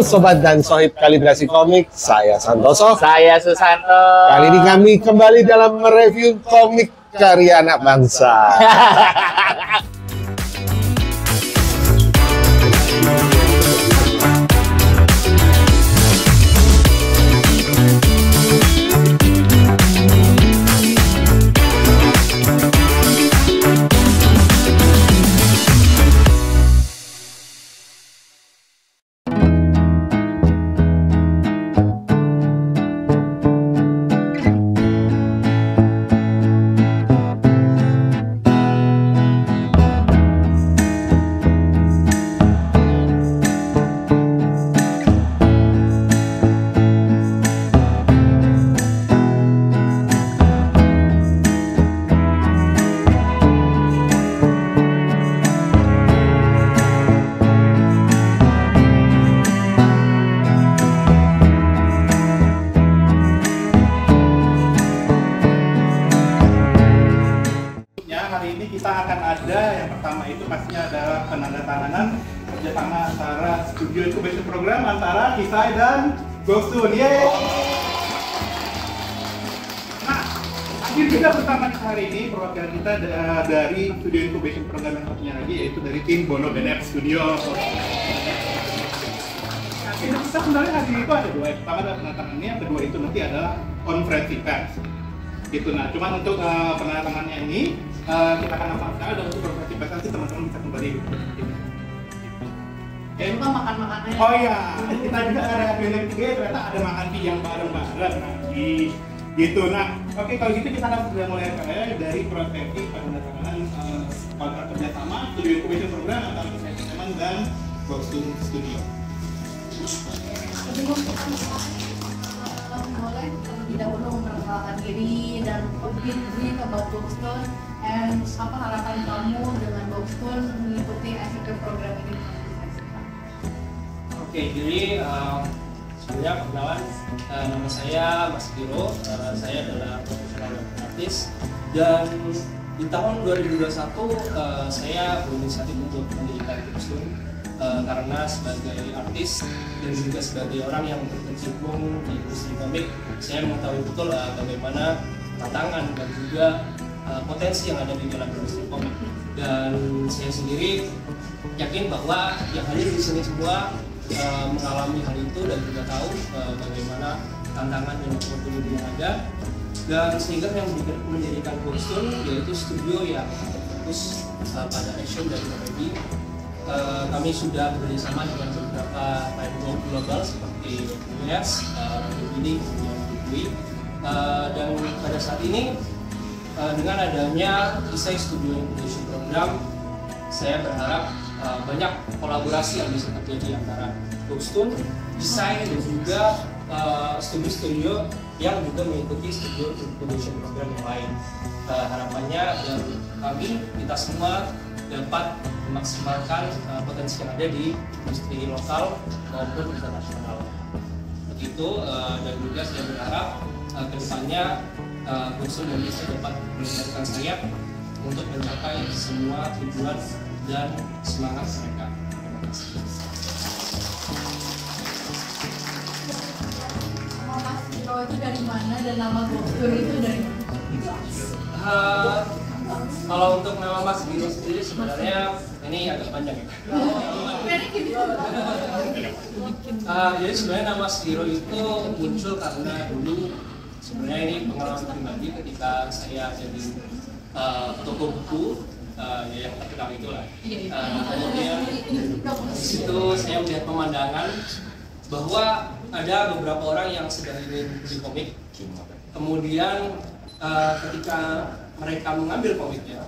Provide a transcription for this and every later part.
Sobat dan Sohib Kalibrasi Komik, saya Santoso. Saya Susanto. Kali ini kami kembali dalam mereview komik karya anak bangsa. Hari ini kita akan ada yang pertama itu pastinya adalah penandatanganan kerjasama antara Studio Incubation Program antara Kisai dan Ghost-Toon. Yeay! Nah, hadir juga bersama kita hari ini perwakilan kita dari Studio Incubation Program yang satunya lagi, yaitu dari tim Bono Benep Studio. Nah, kita sebenarnya hari ini itu ada dua, yang pertama adalah penandatanganannya, yang kedua itu nanti adalah konferensi pers. Gitu. Nah, cuman untuk penandatangannya ini kita akan lakukan dan untuk konferensi pers nanti teman-teman bisa kembali. Kita makan-makannya. Oh iya, kita juga ada yang ketiga ternyata ada makan siang bareng-bareng nanti. Gitu. Nah, oke kalau gitu kita akan sudah mulai dari konferensi penandatanganan kontrak kerjasama Studio Incubation Program antara teman dan Ghost-Toon Studio. Boleh terlebih dahulu memperkenalkan diri dan mungkin brief about Ghost-Toon and apa harapan kamu dengan Ghost-Toon mengikuti executive program ini? Oke, jadi sebenarnya perkenalan, nama saya Mas Giro, saya adalah profesional artis dan di tahun 2021 saya berinisiatif untuk mendirikan Ghost-Toon karena sebagai artis dan juga sebagai orang yang berkecimpung di industri komik, saya mengetahui betul bagaimana tantangan dan juga potensi yang ada di dalam industri komik. Dan saya sendiri yakin bahwa yang hadir di sini semua mengalami hal itu dan juga tahu bagaimana tantangan dan opportunity yang ada. Dan sehingga yang mendirikan Ghost-Toon yaitu studio yang fokus pada action dan komedi. Kami sudah bekerjasama dengan beberapa time global seperti US, ini kemudian Bukui, dan pada saat ini dengan adanya Kisai Studio Incubation Program, saya berharap banyak kolaborasi yang bisa terjadi antara Ghost-Toon, Kisai dan juga studio-studio yang juga mengikuti Studio Incubation Program yang lain. Harapannya dari kami, kita semua dapat memaksimalkan potensi yang ada di industri lokal maupun internasional. Begitu, dan juga saya berharap kedepannya Ghost-Toon dan Kisai dapat meningkatkan sayap untuk mencapai semua tujuan dan semangat mereka. Terima kasih. Nama Mas Giro itu dari mana dan nama Ghost-Toon itu dari mana? Kalau untuk nama Mas Giro sendiri sebenarnya ini agak panjang ya. Jadi sebenarnya nama Mas Giro itu muncul karena dulu sebenarnya ini pengalaman pribadi ketika saya jadi toko buku yang terkenal itulah. Kemudian di situ saya melihat pemandangan bahwa ada beberapa orang yang sedang ingin beli komik. Kemudian ketika mereka mengambil komiknya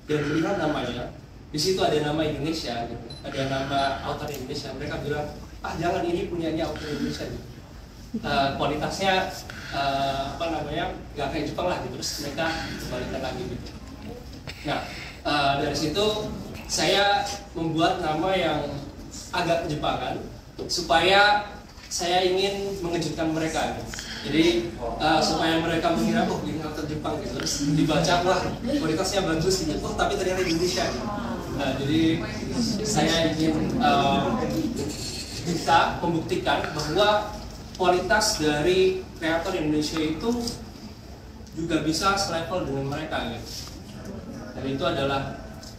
dan melihat namanya, di situ ada nama Indonesia, gitu. Ada nama author Indonesia. Mereka bilang, jangan, ini punyanya author Indonesia. Gitu. Kualitasnya nggak kayak Jepang lah, gitu. Terus mereka kembalikan lagi. Gitu. Nah, dari situ saya membuat nama yang agak Jepangan supaya saya ingin mengejutkan mereka. Gitu. Jadi supaya mereka mengira ini author Jepang gitu, terus dibaca wah kualitasnya bagus gitu, tapi ternyata Indonesia gitu. Jadi saya ingin bisa membuktikan bahwa kualitas dari kreator Indonesia itu juga bisa selevel dengan mereka gitu. Dan itu adalah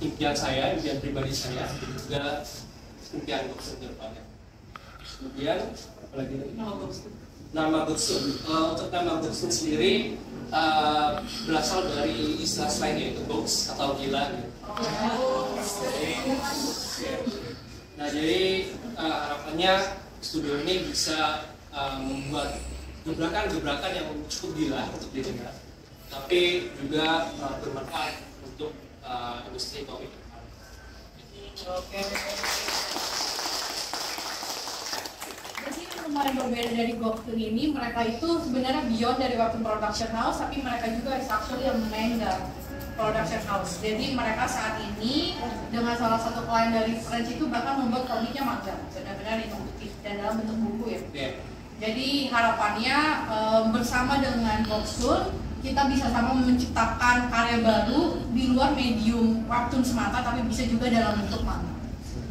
impian saya, impian pribadi saya, dan juga impian Gokstun ke depannya. Kemudian apalagi nama Gokstun. Untuk nama Gokstun sendiri berasal dari istilah slang yaitu goks atau gila gitu. Nah jadi harapannya studio ini bisa membuat gebrakan-gebrakan yang cukup gila untuk didengar, tapi juga bermanfaat untuk industri komik. Oke. Jadi lumayan berbeda dari Gokstun ini, mereka itu sebenarnya beyond dari webtoon production house, tapi mereka juga is actually a manga production house. Jadi mereka saat ini dengan salah satu klien dari French itu bahkan membuat komiknya manga, benar-benar inovatif dan dalam bentuk buku ya. Yeah. Jadi harapannya bersama dengan Gokstun kita bisa sama menciptakan karya baru di luar medium webtoon semata, tapi bisa juga dalam bentuk manga.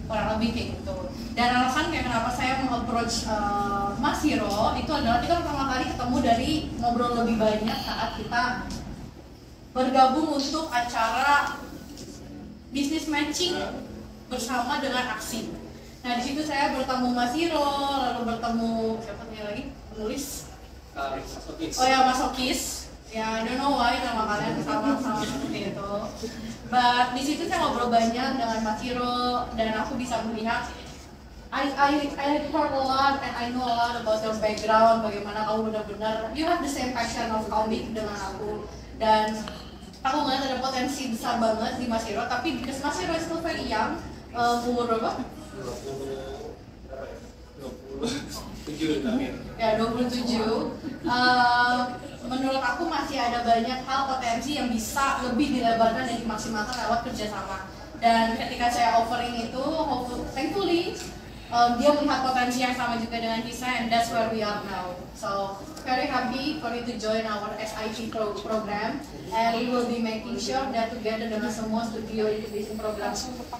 Kurang lebih kayak gitu. Dan alasan kayak kenapa saya meng-approach Mas Hiro itu adalah kita pertama kali ketemu dari ngobrol lebih banyak saat kita bergabung untuk acara business matching bersama dengan aksi. Nah di situ saya bertemu Mas Hiro, lalu bertemu siapa lagi penulis? Oh ya Mas Okis. Ya, I don't know why nama kalian sama-sama seperti itu. But di situ saya ngobrol banyak dengan Mas Hiro dan aku bisa melihat I heard a lot and I know a lot about your background, bagaimana kamu benar-benar you have the same passion of comic dengan aku, dan aku ngeliat ada potensi besar banget di Mas Hiro, tapi because Mas Hiro is still very young, umur berapa? 27 Ya 27. Menurut aku masih ada banyak hal potensi yang bisa lebih dilebarkan dan dimaksimalkan lewat kerjasama. Dan ketika saya offering itu, thankfully dia melihat potensi yang sama juga dengan Kisai, and that's where we are now. So very happy for you to join our SIP program, and we will be making sure that together dengan semua studio incubation program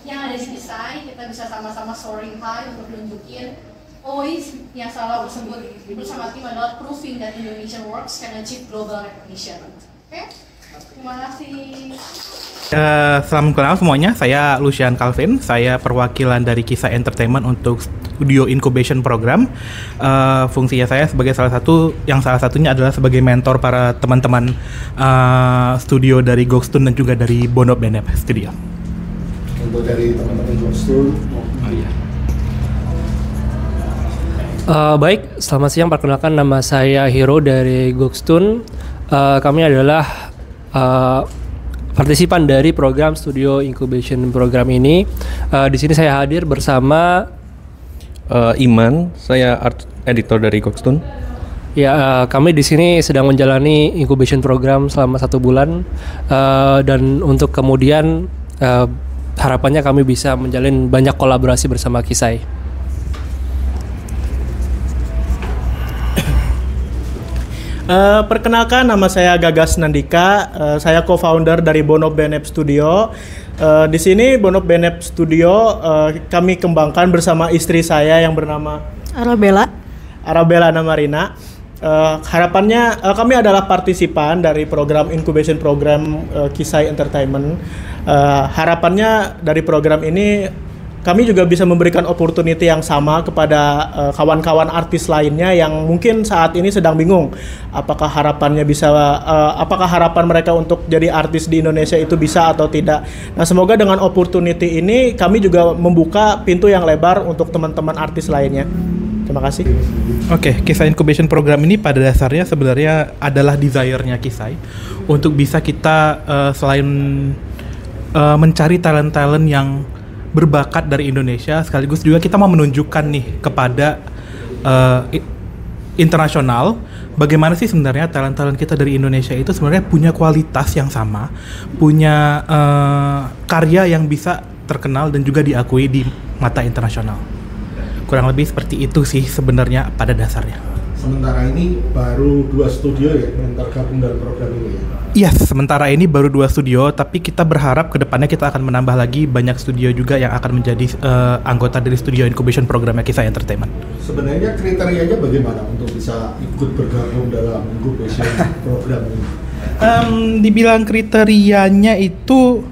yang ada di Kisai, kita bisa sama-sama soaring high untuk nunjukin always yang selalu tersebut bersama tim adalah proving that Indonesian works can achieve global recognition. Oke? Terima kasih. Salam kenal semuanya, saya Lucian Calvin, saya perwakilan dari Kisai Entertainment untuk Studio Incubation Program. Fungsinya saya sebagai salah satunya adalah sebagai mentor para teman-teman studio dari Gokstun dan juga dari Bonop Benep Studio. Untuk dari teman-teman Gokstun. Baik, selamat siang. Perkenalkan, nama saya Hiro dari Gokstun. Kami adalah partisipan dari program Studio Incubation Program ini. Di sini saya hadir bersama Iman, saya art editor dari Gokstun. Ya, kami di sini sedang menjalani incubation program selama 1 bulan, dan untuk kemudian harapannya kami bisa menjalin banyak kolaborasi bersama Kisai. Perkenalkan, nama saya Gagas Nandika, saya co-founder dari Bonop Benep Studio. Di sini Bonop Benep Studio kami kembangkan bersama istri saya yang bernama Arabella Namarina. Harapannya kami adalah partisipan dari program incubation program Kisai Entertainment. Harapannya dari program ini kami juga bisa memberikan opportunity yang sama kepada kawan-kawan artis lainnya yang mungkin saat ini sedang bingung apakah harapan mereka untuk jadi artis di Indonesia itu bisa atau tidak. Nah, semoga dengan opportunity ini kami juga membuka pintu yang lebar untuk teman-teman artis lainnya. Terima kasih. Oke, Kisai Incubation Program ini pada dasarnya sebenarnya adalah desire-nya Kisai untuk bisa kita selain mencari talent-talent yang berbakat dari Indonesia, sekaligus juga kita mau menunjukkan nih kepada internasional bagaimana sih sebenarnya talent-talent kita dari Indonesia itu sebenarnya punya kualitas yang sama, punya karya yang bisa terkenal dan juga diakui di mata internasional. Kurang lebih seperti itu sih sebenarnya pada dasarnya. sementara ini baru 2 studio ya yang tergabung dalam program ini ya? Yes, sementara ini baru 2 studio, tapi kita berharap kedepannya kita akan menambah lagi banyak studio juga yang akan menjadi anggota dari studio incubation programnya Kisah Entertainment. Sebenarnya kriterianya bagaimana untuk bisa ikut bergabung dalam incubation program ini? Dibilang kriterianya itu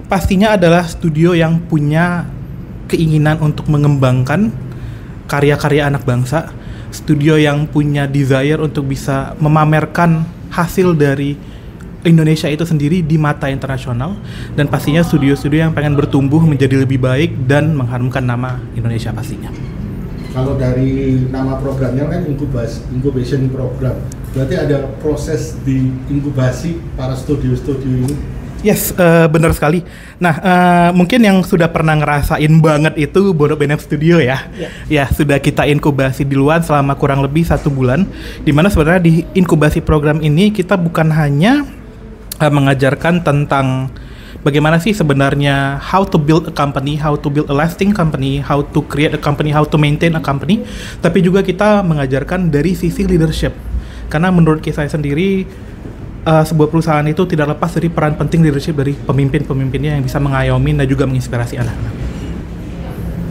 pastinya adalah studio yang punya keinginan untuk mengembangkan karya-karya anak bangsa, studio yang punya desire untuk bisa memamerkan hasil dari Indonesia itu sendiri di mata internasional, dan pastinya studio-studio yang pengen bertumbuh menjadi lebih baik dan mengharumkan nama Indonesia pastinya. Kalau dari nama programnya kan incubation program, berarti ada proses di inkubasi para studio-studio ini? Yes, benar sekali. Nah, mungkin yang sudah pernah ngerasain banget itu Bono Benep Studio ya. Ya, sudah kita inkubasi di luar selama kurang lebih 1 bulan. Dimana sebenarnya di inkubasi program ini kita bukan hanya mengajarkan tentang bagaimana sih sebenarnya how to build a company, how to build a lasting company, how to create a company, how to maintain a company, tapi juga kita mengajarkan dari sisi leadership. Karena menurut saya sendiri, sebuah perusahaan itu tidak lepas dari peran penting leadership dari pemimpin-pemimpinnya yang bisa mengayomi dan juga menginspirasi anak-anak.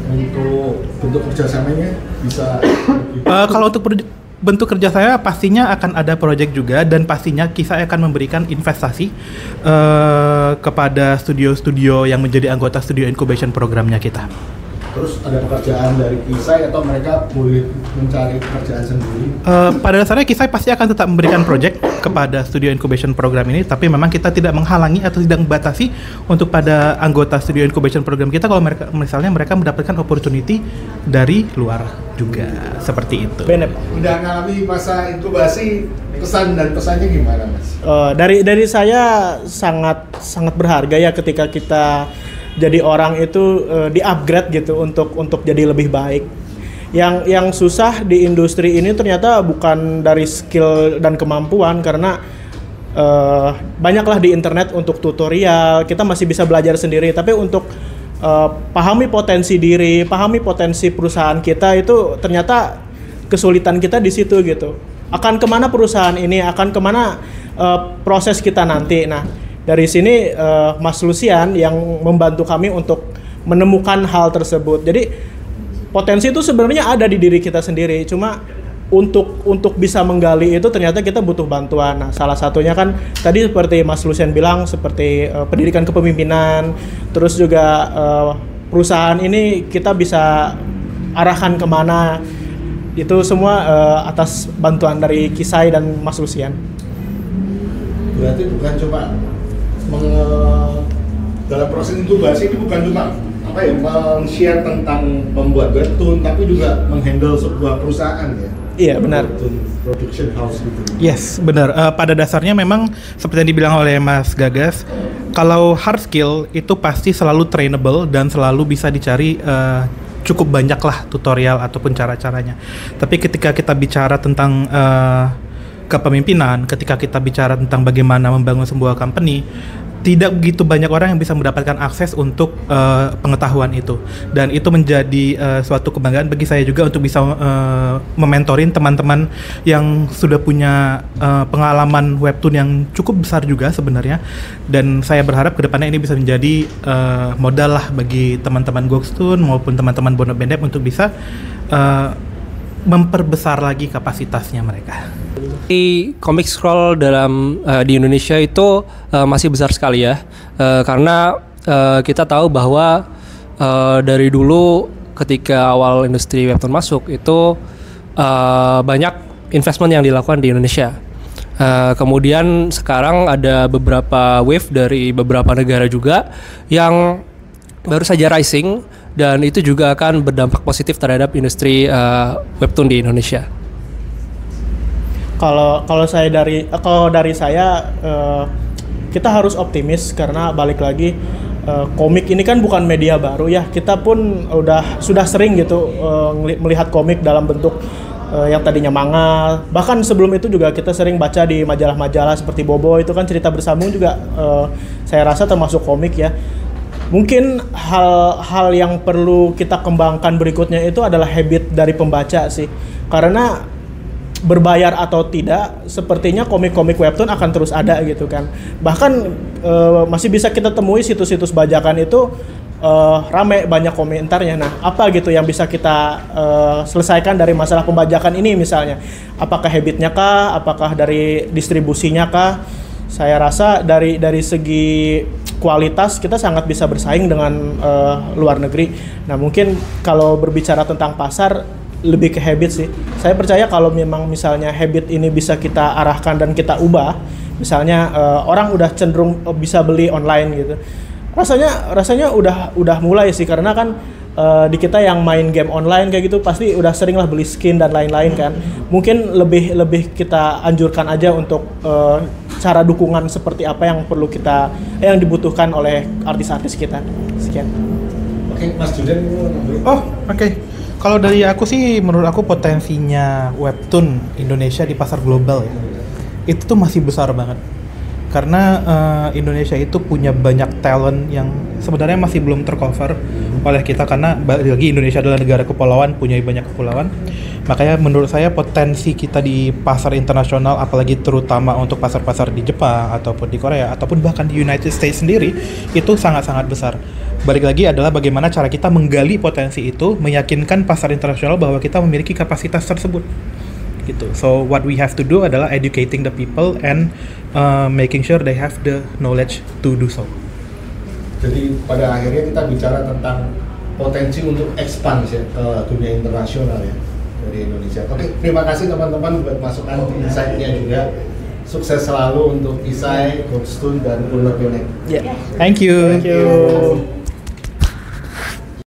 Untuk bentuk kerjasamanya bisa? Kalau untuk bentuk kerja saya pastinya akan ada proyek juga, dan pastinya Kisah akan memberikan investasi kepada studio-studio yang menjadi anggota studio incubation programnya kita. Terus ada pekerjaan dari Kisah atau mereka boleh mencari pekerjaan sendiri? Pada dasarnya Kisah pasti akan tetap memberikan proyek kepada studio incubation program ini, tapi memang kita tidak menghalangi atau tidak membatasi untuk pada anggota studio incubation program kita kalau mereka misalnya mereka mendapatkan opportunity dari luar juga, seperti itu. Benep. Udah ngalami masa inkubasi, kesan dan pesannya gimana, Mas? Dari saya sangat berharga ya ketika kita jadi orang itu di-upgrade gitu untuk jadi lebih baik. Yang susah di industri ini ternyata bukan dari skill dan kemampuan, karena banyaklah di internet untuk tutorial, kita masih bisa belajar sendiri, tapi untuk pahami potensi diri, pahami potensi perusahaan kita itu ternyata kesulitan kita di situ gitu. Akan kemana perusahaan ini, akan kemana proses kita nanti. Nah, dari sini Mas Lucian yang membantu kami untuk menemukan hal tersebut. Jadi potensi itu sebenarnya ada di diri kita sendiri, cuma untuk bisa menggali itu ternyata kita butuh bantuan. Nah, salah satunya kan tadi seperti Mas Lucian bilang, seperti pendidikan kepemimpinan, terus juga perusahaan ini kita bisa arahkan kemana, itu semua atas bantuan dari Kisah dan Mas Lucian. Berarti bukan cuma dalam proses inkubasi ini bukan cuma men-share tentang membuat webtoon, tapi juga menghandle sebuah perusahaan ya. Iya, benar. Production house gitu. Yes, benar. Pada dasarnya memang seperti yang dibilang oleh Mas Gagas, kalau hard skill itu pasti selalu trainable dan selalu bisa dicari cukup banyak lah tutorial ataupun cara-caranya. Tapi ketika kita bicara tentang kepemimpinan, ketika kita bicara tentang bagaimana membangun sebuah company, tidak begitu banyak orang yang bisa mendapatkan akses untuk pengetahuan itu, dan itu menjadi suatu kebanggaan bagi saya juga untuk bisa mementorin teman-teman yang sudah punya pengalaman webtoon yang cukup besar juga sebenarnya, dan saya berharap kedepannya ini bisa menjadi modal lah bagi teman-teman Gokstoon maupun teman-teman Bono Benep untuk bisa memperbesar lagi kapasitasnya mereka. Comic scroll di Indonesia itu masih besar sekali ya, karena kita tahu bahwa dari dulu ketika awal industri webtoon masuk itu banyak investment yang dilakukan di Indonesia. Kemudian sekarang ada beberapa wave dari beberapa negara juga yang baru saja rising, dan itu juga akan berdampak positif terhadap industri webtoon di Indonesia. Kalau dari saya kita harus optimis, karena balik lagi komik ini kan bukan media baru ya. Kita pun sudah sering gitu melihat komik dalam bentuk yang tadinya manga. Bahkan sebelum itu juga kita sering baca di majalah-majalah seperti Bobo, itu kan cerita bersambung juga saya rasa termasuk komik ya. Mungkin hal yang perlu kita kembangkan berikutnya itu adalah habit dari pembaca sih. Karena berbayar atau tidak, sepertinya komik-komik webtoon akan terus ada gitu kan. Bahkan masih bisa kita temui situs-situs bajakan itu rame banyak komentarnya. Nah, apa gitu yang bisa kita selesaikan dari masalah pembajakan ini misalnya? Apakah habitnya kah? Apakah dari distribusinya kah? Saya rasa dari segi kualitas kita sangat bisa bersaing dengan luar negeri. Nah, mungkin kalau berbicara tentang pasar lebih ke habit sih. Saya percaya kalau memang misalnya habit ini bisa kita arahkan dan kita ubah, misalnya orang udah cenderung bisa beli online gitu. Rasanya udah mulai sih, karena kan di kita yang main game online kayak gitu pasti udah sering lah beli skin dan lain-lain kan. Mungkin lebih kita anjurkan aja untuk cara dukungan seperti apa yang perlu yang dibutuhkan oleh artis-artis kita. Sekian. Oke, Mas Judan. Oke. Kalau dari aku sih, menurut aku potensinya webtoon Indonesia di pasar global ya, itu tuh masih besar banget. Karena Indonesia itu punya banyak talent yang sebenarnya masih belum tercover oleh kita, karena bagi Indonesia adalah negara kepulauan, punya banyak kepulauan. Makanya menurut saya potensi kita di pasar internasional, apalagi terutama untuk pasar-pasar di Jepang ataupun di Korea ataupun bahkan di United States sendiri, itu sangat-sangat besar. Balik lagi adalah bagaimana cara kita menggali potensi itu, meyakinkan pasar internasional bahwa kita memiliki kapasitas tersebut. Gitu. So what we have to do adalah educating the people and making sure they have the knowledge to do so. Jadi pada akhirnya kita bicara tentang potensi untuk ekspansi ke dunia internasional ya dari Indonesia. Oke, terima kasih teman-teman buat masukan insight-nya juga. Sukses selalu untuk Isai, Goldstone, dan Bonor BNEP. Thank you. Thank you.